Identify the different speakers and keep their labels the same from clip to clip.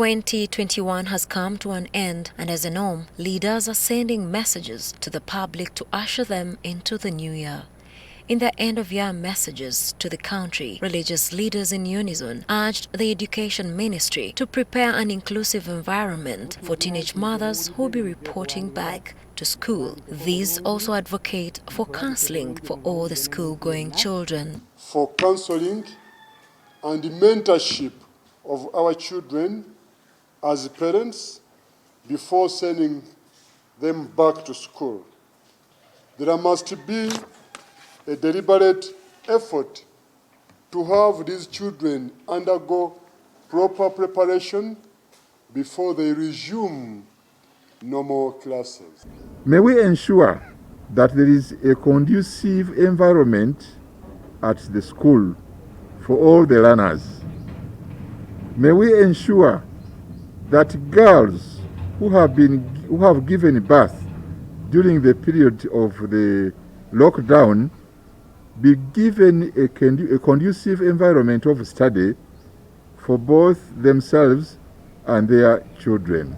Speaker 1: 2021 has come to an end, and as a norm, leaders are sending messages to the public to usher them into the new year. In their end-of-year messages to the country, religious leaders in unison urged the Education Ministry to prepare an inclusive environment for teenage mothers who will be reporting back to school. These also advocate for counselling for all the school-going children.
Speaker 2: For counselling and the mentorship of our children as parents before sending them back to school. There must be a deliberate effort to have these children undergo proper preparation before they resume normal classes.
Speaker 3: May we ensure that there is a conducive environment at the school for all the learners. May we ensure that girls who have given birth during the period of the lockdown be given a conducive environment of study for both themselves and their children.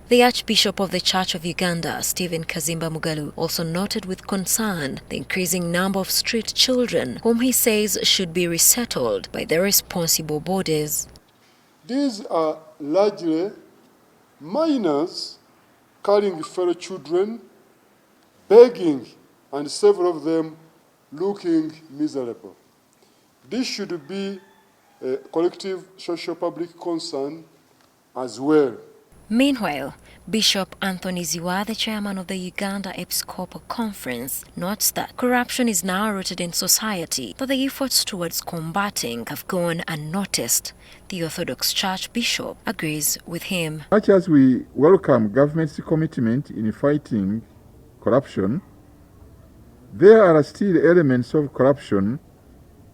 Speaker 1: The Archbishop of the Church of Uganda, Stephen Kazimba Mugalu, also noted with concern the increasing number of street children whom he says should be resettled by the responsible bodies.
Speaker 2: These are largely minors carrying fellow children, begging, and several of them looking miserable. This should be a collective social public concern as well.
Speaker 1: Meanwhile, Bishop Anthony Ziwa, the chairman of the Uganda Episcopal Conference, notes that corruption is now rooted in society, but the efforts towards combating have gone unnoticed. The Orthodox Church bishop agrees with him.
Speaker 3: Much as we welcome government's commitment in fighting corruption, there are still elements of corruption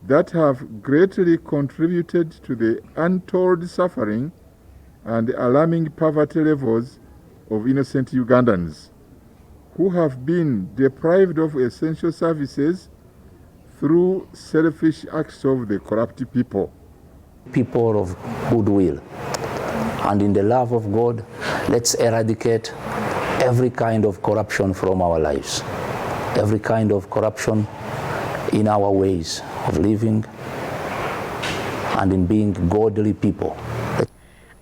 Speaker 3: that have greatly contributed to the untold suffering and alarming poverty levels of innocent Ugandans who have been deprived of essential services through selfish acts of the corrupt people.
Speaker 4: People of goodwill and in the love of God, let's eradicate every kind of corruption from our lives, every kind of corruption in our ways of living and in being godly people.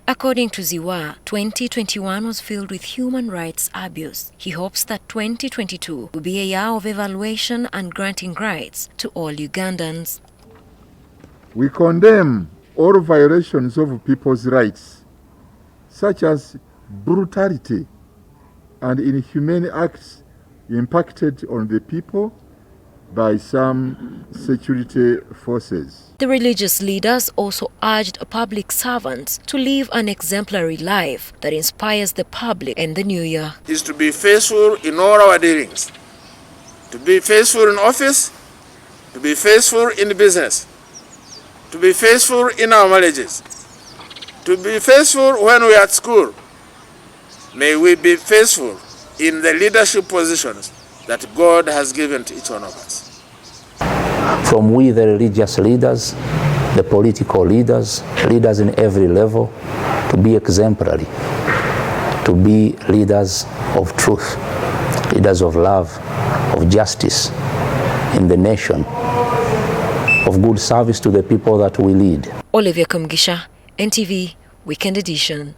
Speaker 1: According to Ziwa, 2021 was filled with human rights abuse. He hopes that 2022 will be a year of evaluation and granting rights to all Ugandans.
Speaker 3: We condemn all violations of people's rights, such as brutality and inhumane acts impacted on the people by some security forces.
Speaker 1: The religious leaders also urged public servants to live an exemplary life that inspires the public in the new year.
Speaker 5: Is to be faithful in all our dealings, to be faithful in office, to be faithful in business, to be faithful in our marriages, to be faithful when we are at school. May we be faithful in the leadership positions that God has given to each one of us.
Speaker 4: From we, the religious leaders, the political leaders, leaders in every level, to be exemplary, to be leaders of truth, leaders of love, of justice in the nation, of good service to the people that we lead.
Speaker 1: Olivia Kumgisha, NTV, Weekend Edition.